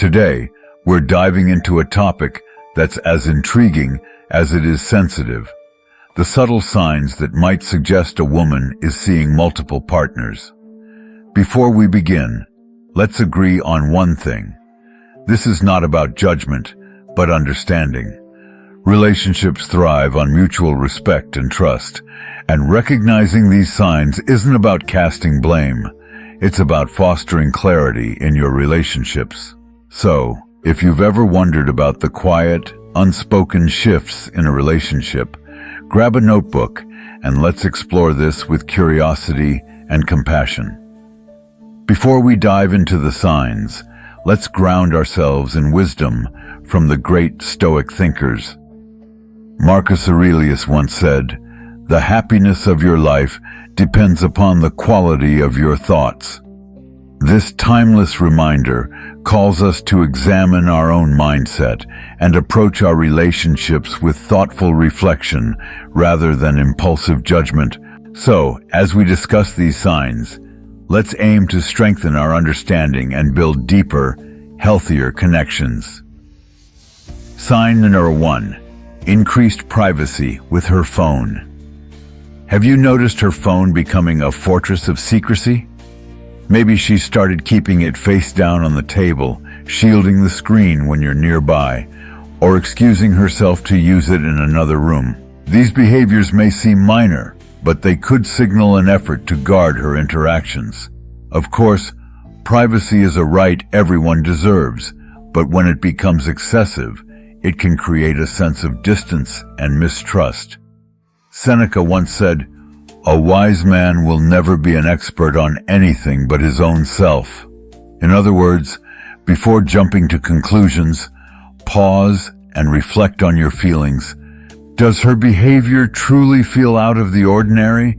Today, we're diving into a topic that's as intriguing as it is sensitive. The subtle signs that might suggest a woman is seeing multiple partners. Before we begin, let's agree on one thing. This is not about judgment, but understanding. Relationships thrive on mutual respect and trust, and recognizing these signs isn't about casting blame. It's about fostering clarity in your relationships. So, if you've ever wondered about the quiet, unspoken shifts in a relationship, grab a notebook and let's explore this with curiosity and compassion. Before we dive into the signs, let's ground ourselves in wisdom from the great Stoic thinkers. Marcus Aurelius once said, "The happiness of your life depends upon the quality of your thoughts." This timeless reminder calls us to examine our own mindset and approach our relationships with thoughtful reflection rather than impulsive judgment. So, as we discuss these signs, let's aim to strengthen our understanding and build deeper, healthier connections. Sign number 1. Increased privacy with her phone. Have you noticed her phone becoming a fortress of secrecy? Maybe she started keeping it face down on the table, shielding the screen when you're nearby, or excusing herself to use it in another room. These behaviors may seem minor, but they could signal an effort to guard her interactions. Of course, privacy is a right everyone deserves, but when it becomes excessive, it can create a sense of distance and mistrust. Seneca once said, "A wise man will never be an expert on anything but his own self." In other words, before jumping to conclusions, pause and reflect on your feelings. Does her behavior truly feel out of the ordinary,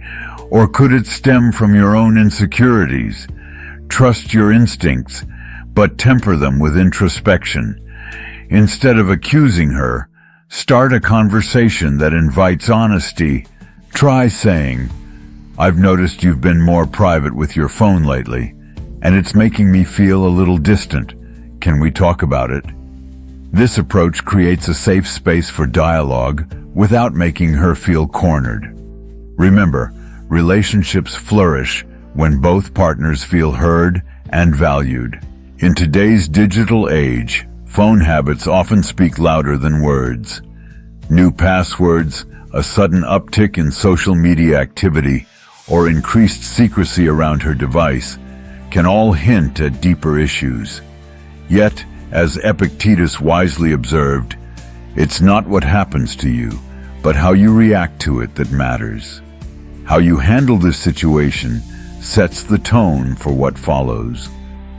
or could it stem from your own insecurities? Trust your instincts, but temper them with introspection. Instead of accusing her, start a conversation that invites honesty. Try saying, "I've noticed you've been more private with your phone lately, and it's making me feel a little distant. Can we talk about it?" This approach creates a safe space for dialogue without making her feel cornered. Remember, relationships flourish when both partners feel heard and valued. In today's digital age, phone habits often speak louder than words. New passwords, a sudden uptick in social media activity, or increased secrecy around her device can all hint at deeper issues. Yet, as Epictetus wisely observed, it's not what happens to you, but how you react to it that matters. How you handle this situation sets the tone for what follows.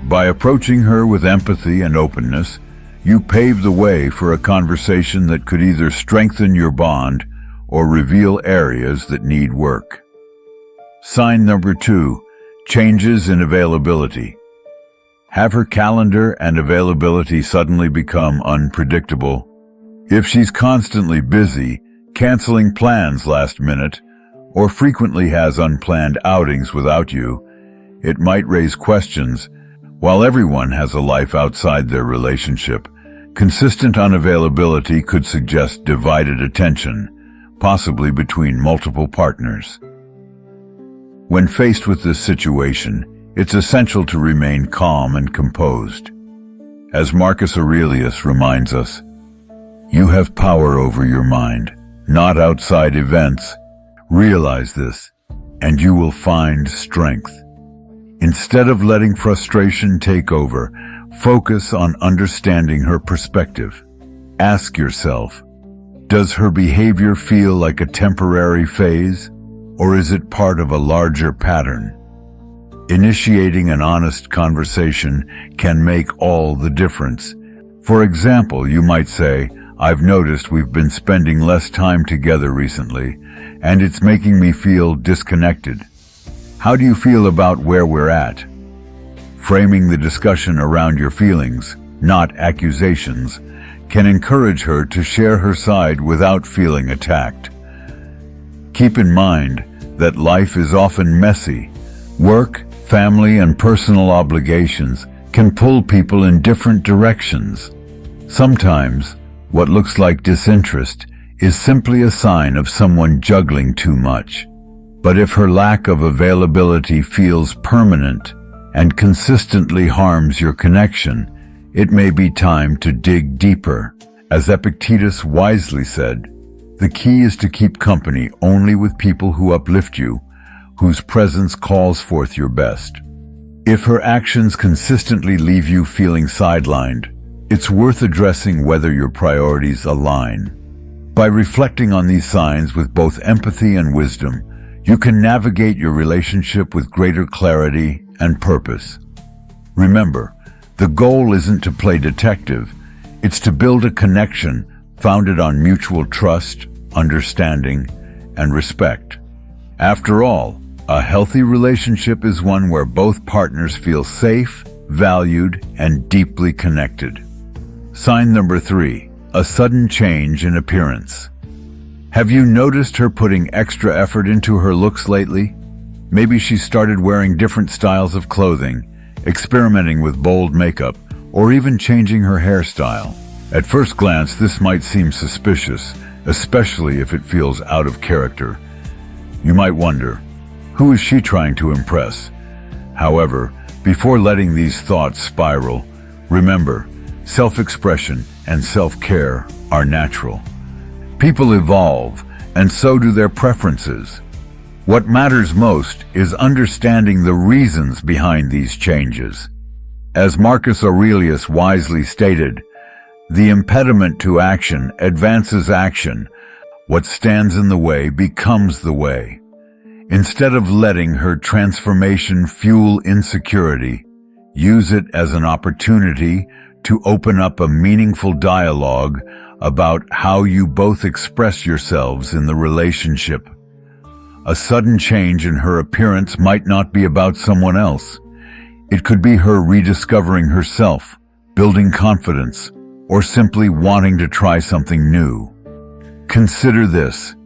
By approaching her with empathy and openness, you pave the way for a conversation that could either strengthen your bond or reveal areas that need work. Sign number 2, changes in availability. Have her calendar and availability suddenly become unpredictable? If she's constantly busy, canceling plans last minute, or frequently has unplanned outings without you, it might raise questions. While everyone has a life outside their relationship, consistent unavailability could suggest divided attention, possibly between multiple partners. When faced with this situation, it's essential to remain calm and composed. As Marcus Aurelius reminds us, "You have power over your mind, not outside events. Realize this, and you will find strength." Instead of letting frustration take over, focus on understanding her perspective. Ask yourself, does her behavior feel like a temporary phase, or is it part of a larger pattern? Initiating an honest conversation can make all the difference. For example, you might say, "I've noticed we've been spending less time together recently, and it's making me feel disconnected. How do you feel about where we're at?" Framing the discussion around your feelings, not accusations, can encourage her to share her side without feeling attacked. Keep in mind that life is often messy. Work, family, and personal obligations can pull people in different directions. Sometimes, what looks like disinterest is simply a sign of someone juggling too much. But if her lack of availability feels permanent and consistently harms your connection, it may be time to dig deeper. As Epictetus wisely said, the key is to keep company only with people who uplift you, whose presence calls forth your best. If her actions consistently leave you feeling sidelined, it's worth addressing whether your priorities align. By reflecting on these signs with both empathy and wisdom, you can navigate your relationship with greater clarity and purpose. Remember, the goal isn't to play detective, it's to build a connection founded on mutual trust, understanding, and respect. After all, a healthy relationship is one where both partners feel safe, valued, and deeply connected. Sign number 3, a sudden change in appearance. Have you noticed her putting extra effort into her looks lately? Maybe she started wearing different styles of clothing, experimenting with bold makeup, or even changing her hairstyle. At first glance, this might seem suspicious, especially if it feels out of character. You might wonder, who is she trying to impress? However, before letting these thoughts spiral, remember, self-expression and self-care are natural. People evolve, and so do their preferences. What matters most is understanding the reasons behind these changes. As Marcus Aurelius wisely stated, the impediment to action advances action. What stands in the way becomes the way. Instead of letting her transformation fuel insecurity, use it as an opportunity to open up a meaningful dialogue about how you both express yourselves in the relationship. A sudden change in her appearance might not be about someone else. It could be her rediscovering herself, building confidence, or simply wanting to try something new. Consider this.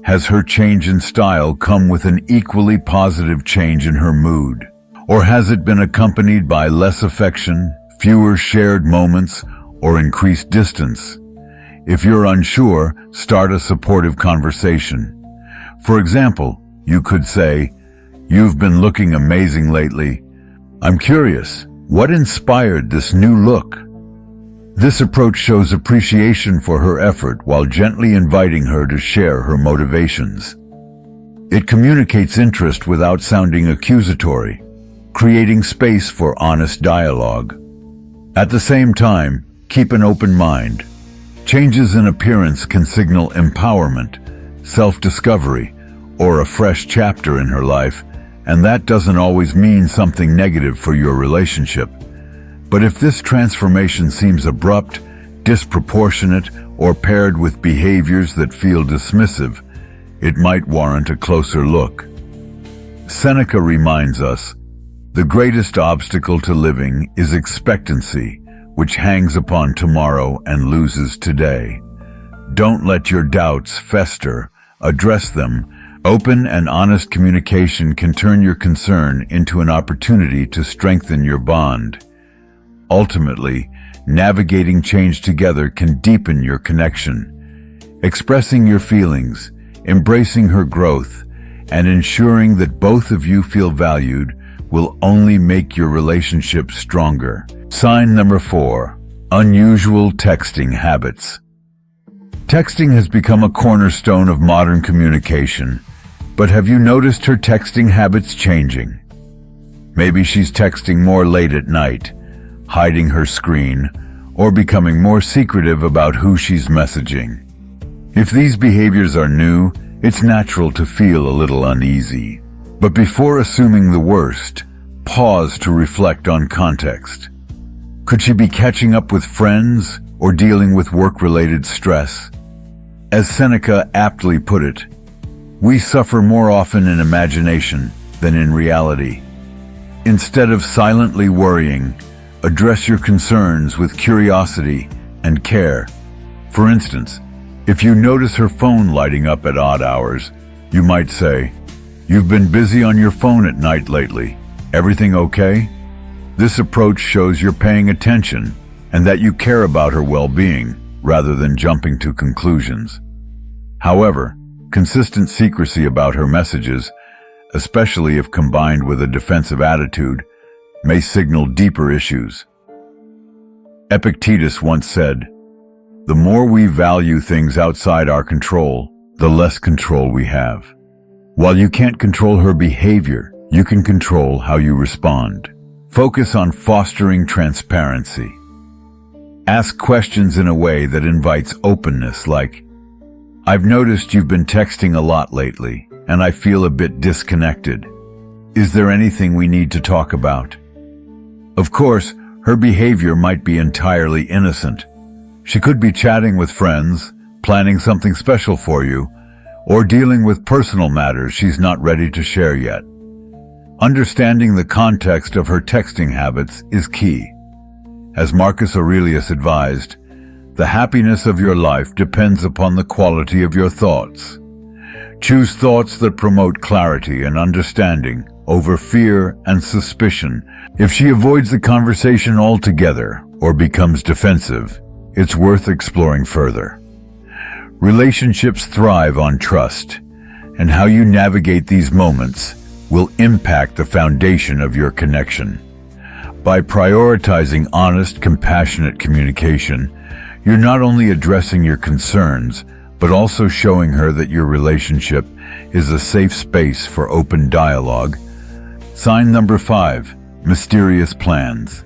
Has her change in style come with an equally positive change in her mood? Or has it been accompanied by less affection, fewer shared moments, or increased distance? If you're unsure, start a supportive conversation. For example, you could say, "You've been looking amazing lately. I'm curious, what inspired this new look?" This approach shows appreciation for her effort while gently inviting her to share her motivations. It communicates interest without sounding accusatory, creating space for honest dialogue. At the same time, keep an open mind. Changes in appearance can signal empowerment, self-discovery, or a fresh chapter in her life, and that doesn't always mean something negative for your relationship. But if this transformation seems abrupt, disproportionate, or paired with behaviors that feel dismissive, it might warrant a closer look. Seneca reminds us, "The greatest obstacle to living is expectancy, which hangs upon tomorrow and loses today." Don't let your doubts fester. Address them. Open and honest communication can turn your concern into an opportunity to strengthen your bond. Ultimately, navigating change together can deepen your connection. Expressing your feelings, embracing her growth, and ensuring that both of you feel valued will only make your relationship stronger. Sign number 4, unusual texting habits. Texting has become a cornerstone of modern communication, but have you noticed her texting habits changing? Maybe she's texting more late at night, hiding her screen, or becoming more secretive about who she's messaging. If these behaviors are new, it's natural to feel a little uneasy. But before assuming the worst, pause to reflect on context. Could she be catching up with friends or dealing with work-related stress? As Seneca aptly put it, we suffer more often in imagination than in reality. Instead of silently worrying, address your concerns with curiosity and care. For instance, if you notice her phone lighting up at odd hours, you might say, "You've been busy on your phone at night lately. Everything okay?" This approach shows you're paying attention and that you care about her well-being rather than jumping to conclusions. However, consistent secrecy about her messages, especially if combined with a defensive attitude, may signal deeper issues. Epictetus once said, "The more we value things outside our control, the less control we have." While you can't control her behavior, you can control how you respond. Focus on fostering transparency. Ask questions in a way that invites openness, like, "I've noticed you've been texting a lot lately, and I feel a bit disconnected. Is there anything we need to talk about?" Of course, her behavior might be entirely innocent. She could be chatting with friends, planning something special for you, or dealing with personal matters she's not ready to share yet. Understanding the context of her texting habits is key. As Marcus Aurelius advised, "The happiness of your life depends upon the quality of your thoughts." Choose thoughts that promote clarity and understanding over fear and suspicion. If she avoids the conversation altogether or becomes defensive, it's worth exploring further. Relationships thrive on trust, and how you navigate these moments will impact the foundation of your connection. By prioritizing honest, compassionate communication, you're not only addressing your concerns, but also showing her that your relationship is a safe space for open dialogue. Sign number 5, mysterious plans.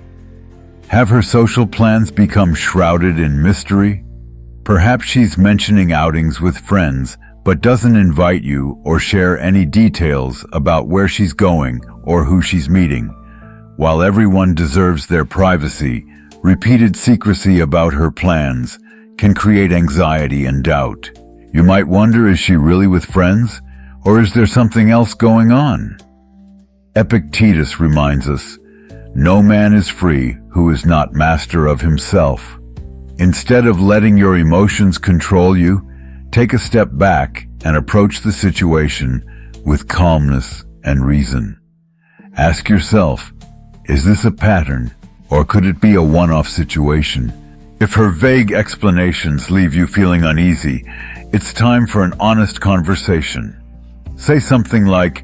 Have her social plans become shrouded in mystery? Perhaps she's mentioning outings with friends, but doesn't invite you or share any details about where she's going or who she's meeting. While everyone deserves their privacy, repeated secrecy about her plans can create anxiety and doubt. You might wonder, is she really with friends, or is there something else going on? Epictetus reminds us, "No man is free who is not master of himself." Instead of letting your emotions control you, take a step back and approach the situation with calmness and reason. Ask yourself, is this a pattern, or could it be a one-off situation? If her vague explanations leave you feeling uneasy, it's time for an honest conversation. Say something like,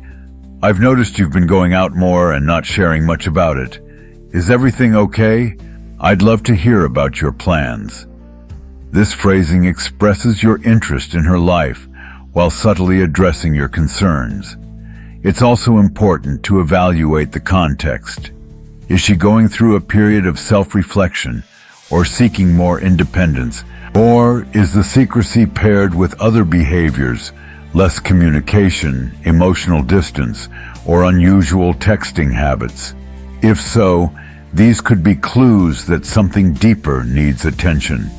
"I've noticed you've been going out more and not sharing much about it. Is everything okay? I'd love to hear about your plans." This phrasing expresses your interest in her life while subtly addressing your concerns. It's also important to evaluate the context. Is she going through a period of self-reflection or seeking more independence? Or is the secrecy paired with other behaviors, less communication, emotional distance, or unusual texting habits? If so, these could be clues that something deeper needs attention.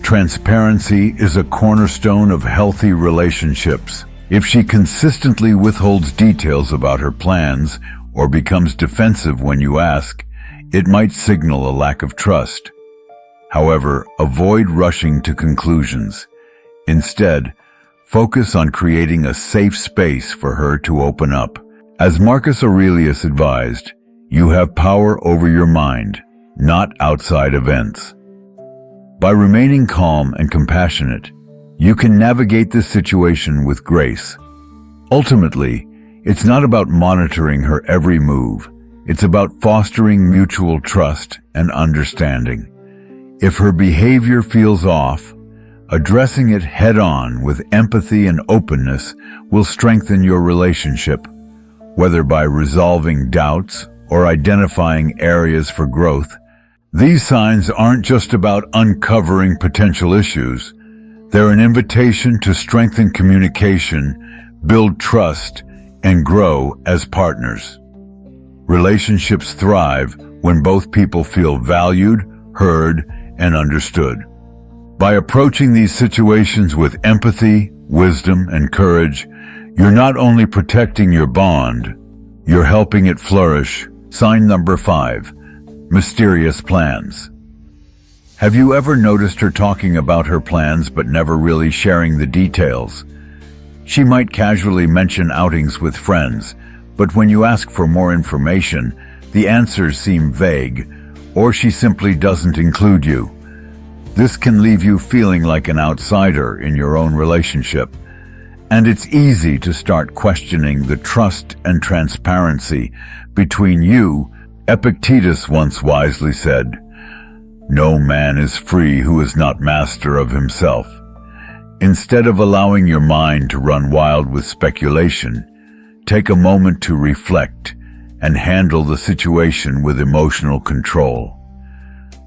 Transparency is a cornerstone of healthy relationships. If she consistently withholds details about her plans or becomes defensive when you ask, it might signal a lack of trust. However, avoid rushing to conclusions. Instead, focus on creating a safe space for her to open up. As Marcus Aurelius advised, you have power over your mind, not outside events. By remaining calm and compassionate, you can navigate this situation with grace. Ultimately, it's not about monitoring her every move. It's about fostering mutual trust and understanding. If her behavior feels off, addressing it head-on with empathy and openness will strengthen your relationship, whether by resolving doubts or identifying areas for growth. These signs aren't just about uncovering potential issues. They're an invitation to strengthen communication, build trust, and grow as partners. Relationships thrive when both people feel valued, heard, and understood. By approaching these situations with empathy, wisdom, and courage, you're not only protecting your bond, you're helping it flourish. Sign number 5, mysterious plans. Have you ever noticed her talking about her plans but never really sharing the details? She might casually mention outings with friends, but when you ask for more information, the answers seem vague, or she simply doesn't include you. This can leave you feeling like an outsider in your own relationship, and it's easy to start questioning the trust and transparency between you. Epictetus once wisely said, "No man is free who is not master of himself." Instead of allowing your mind to run wild with speculation, take a moment to reflect and handle the situation with emotional control.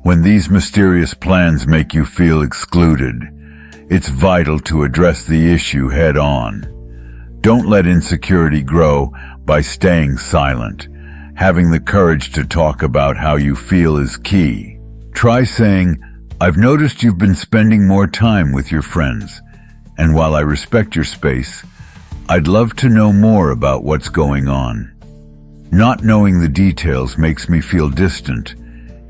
When these mysterious plans make you feel excluded, it's vital to address the issue head on. Don't let insecurity grow by staying silent. Having the courage to talk about how you feel is key. Try saying, "I've noticed you've been spending more time with your friends, and while I respect your space, I'd love to know more about what's going on. Not knowing the details makes me feel distant,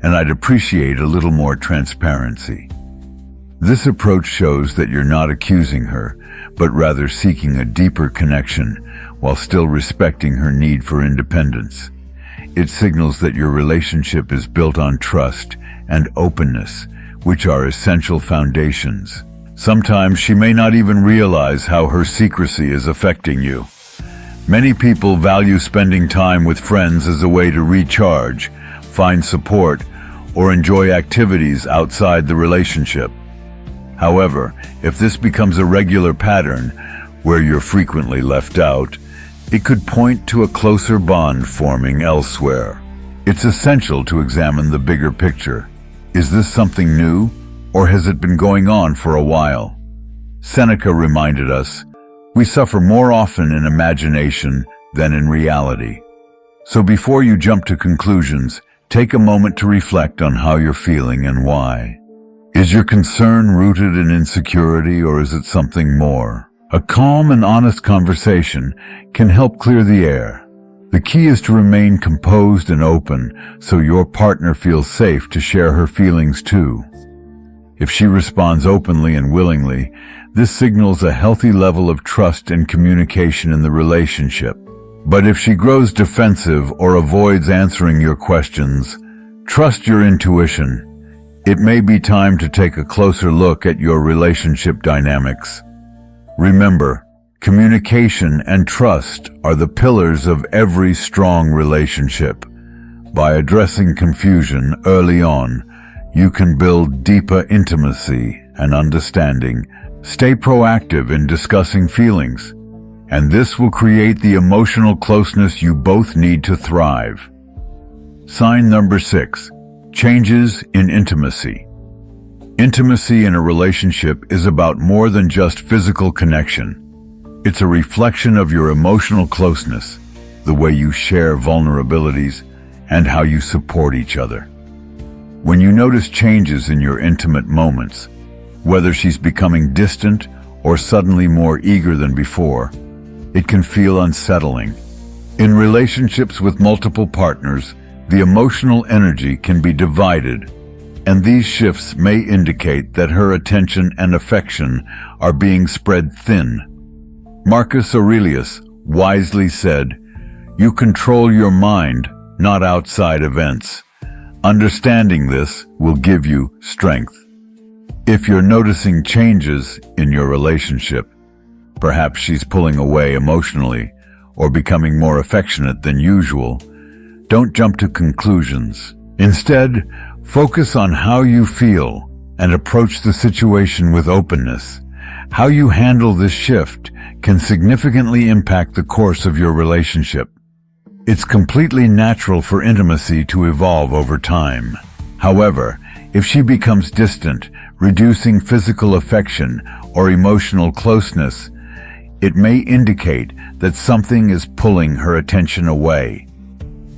and I'd appreciate a little more transparency." This approach shows that you're not accusing her, but rather seeking a deeper connection while still respecting her need for independence. It signals that your relationship is built on trust and openness, which are essential foundations. Sometimes she may not even realize how her secrecy is affecting you. Many people value spending time with friends as a way to recharge, find support, or enjoy activities outside the relationship. However, if this becomes a regular pattern where you're frequently left out, it could point to a closer bond forming elsewhere. It's essential to examine the bigger picture. Is this something new, or has it been going on for a while? Seneca reminded us, "We suffer more often in imagination than in reality." So before you jump to conclusions, take a moment to reflect on how you're feeling and why. Is your concern rooted in insecurity, or is it something more? A calm and honest conversation can help clear the air. The key is to remain composed and open so your partner feels safe to share her feelings too. If she responds openly and willingly, this signals a healthy level of trust and communication in the relationship. But if she grows defensive or avoids answering your questions, trust your intuition. It may be time to take a closer look at your relationship dynamics. Remember, communication and trust are the pillars of every strong relationship. By addressing confusion early on, you can build deeper intimacy and understanding. Stay proactive in discussing feelings, and this will create the emotional closeness you both need to thrive. Sign number 6. Changes in intimacy. Intimacy in a relationship is about more than just physical connection. It's a reflection of your emotional closeness, the way you share vulnerabilities, and how you support each other. When you notice changes in your intimate moments, whether she's becoming distant or suddenly more eager than before, it can feel unsettling. In relationships with multiple partners, the emotional energy can be divided, and these shifts may indicate that her attention and affection are being spread thin. Marcus Aurelius wisely said, "You control your mind, not outside events." Understanding this will give you strength. If you're noticing changes in your relationship, perhaps she's pulling away emotionally or becoming more affectionate than usual, don't jump to conclusions. Instead, focus on how you feel and approach the situation with openness. How you handle this shift can significantly impact the course of your relationship. It's completely natural for intimacy to evolve over time. However, if she becomes distant, reducing physical affection or emotional closeness, it may indicate that something is pulling her attention away.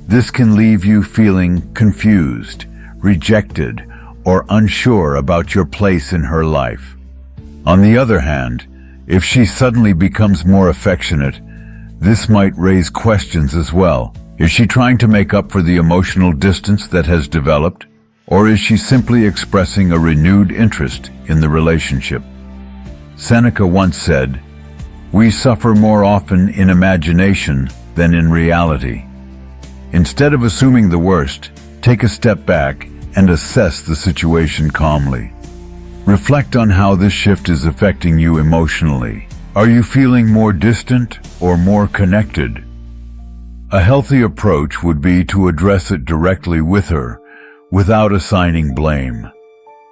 This can leave you feeling confused, rejected, or unsure about your place in her life. On the other hand, if she suddenly becomes more affectionate, this might raise questions as well. Is she trying to make up for the emotional distance that has developed? Or is she simply expressing a renewed interest in the relationship? Seneca once said, "We suffer more often in imagination than in reality." Instead of assuming the worst, take a step back and assess the situation calmly. Reflect on how this shift is affecting you emotionally. Are you feeling more distant or more connected? A healthy approach would be to address it directly with her, without assigning blame.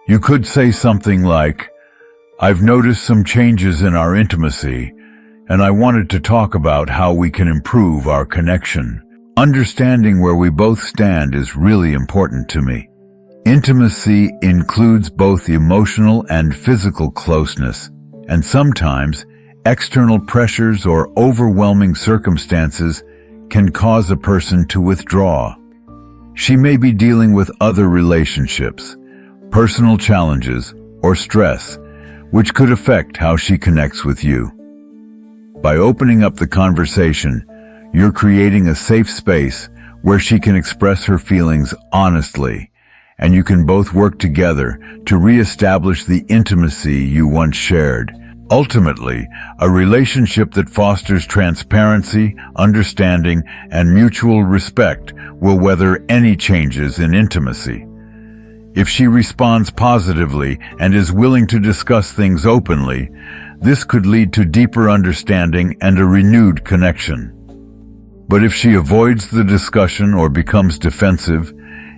You could say something like, "I've noticed some changes in our intimacy, and I wanted to talk about how we can improve our connection. Understanding where we both stand is really important to me." Intimacy includes both emotional and physical closeness, and sometimes external pressures or overwhelming circumstances can cause a person to withdraw. She may be dealing with other relationships, personal challenges, or stress, which could affect how she connects with you. By opening up the conversation, you're creating a safe space where she can express her feelings honestly, and you can both work together to re-establish the intimacy you once shared. Ultimately, a relationship that fosters transparency, understanding, and mutual respect will weather any changes in intimacy. If she responds positively and is willing to discuss things openly, this could lead to deeper understanding and a renewed connection. But if she avoids the discussion or becomes defensive,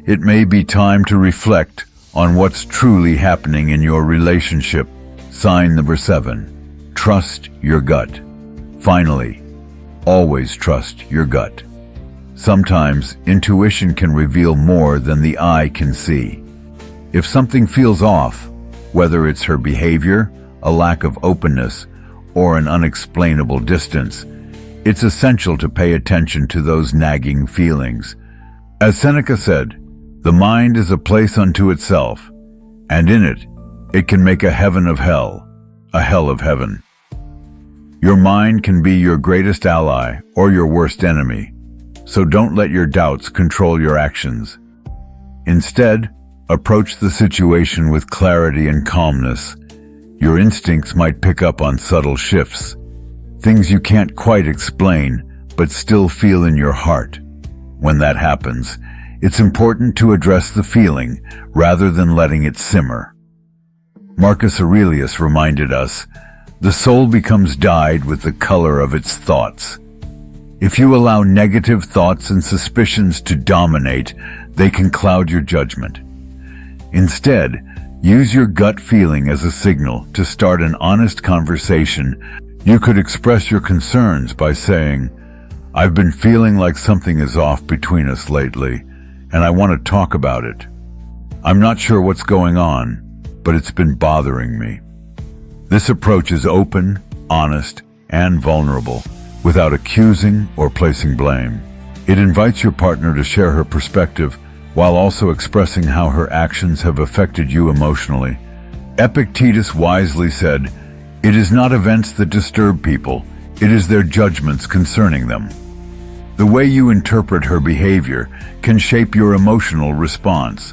it may be time to reflect on what's truly happening in your relationship. Sign number 7. Trust your gut. Finally, always trust your gut. Sometimes intuition can reveal more than the eye can see. If something feels off, whether it's her behavior, a lack of openness, or an unexplainable distance, it's essential to pay attention to those nagging feelings. As Seneca said, "The mind is a place unto itself, and in it, it can make a heaven of hell, a hell of heaven." Your mind can be your greatest ally or your worst enemy, so don't let your doubts control your actions. Instead, approach the situation with clarity and calmness. Your instincts might pick up on subtle shifts, things you can't quite explain but still feel in your heart. When that happens, it's important to address the feeling rather than letting it simmer. Marcus Aurelius reminded us, "The soul becomes dyed with the color of its thoughts." If you allow negative thoughts and suspicions to dominate, they can cloud your judgment. Instead, use your gut feeling as a signal to start an honest conversation. You could express your concerns by saying, "I've been feeling like something is off between us lately, and I want to talk about it. I'm not sure what's going on, but it's been bothering me." This approach is open, honest, and vulnerable, without accusing or placing blame. It invites your partner to share her perspective while also expressing how her actions have affected you emotionally. Epictetus wisely said, "It is not events that disturb people, it is their judgments concerning them." The way you interpret her behavior can shape your emotional response.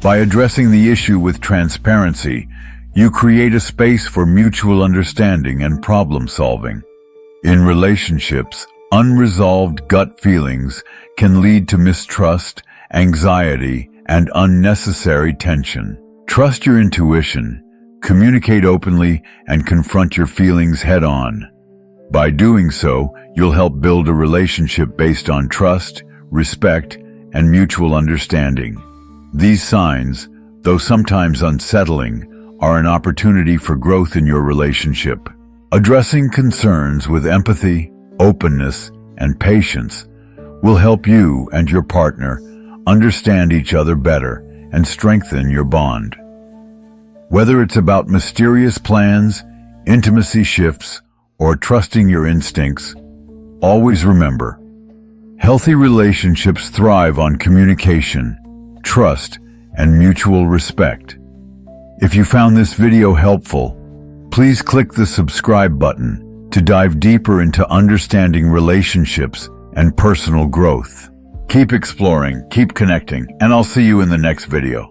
By addressing the issue with transparency, you create a space for mutual understanding and problem solving. In relationships, unresolved gut feelings can lead to mistrust, anxiety, and unnecessary tension. Trust your intuition, communicate openly, and confront your feelings head-on. By doing so, you'll help build a relationship based on trust, respect, and mutual understanding. These signs, though sometimes unsettling, are an opportunity for growth in your relationship. Addressing concerns with empathy, openness, and patience will help you and your partner understand each other better and strengthen your bond. Whether it's about mysterious plans, intimacy shifts, or trusting your instincts, always remember, healthy relationships thrive on communication, trust, and mutual respect. If you found this video helpful, please click the subscribe button to dive deeper into understanding relationships and personal growth. Keep exploring, keep connecting, and I'll see you in the next video.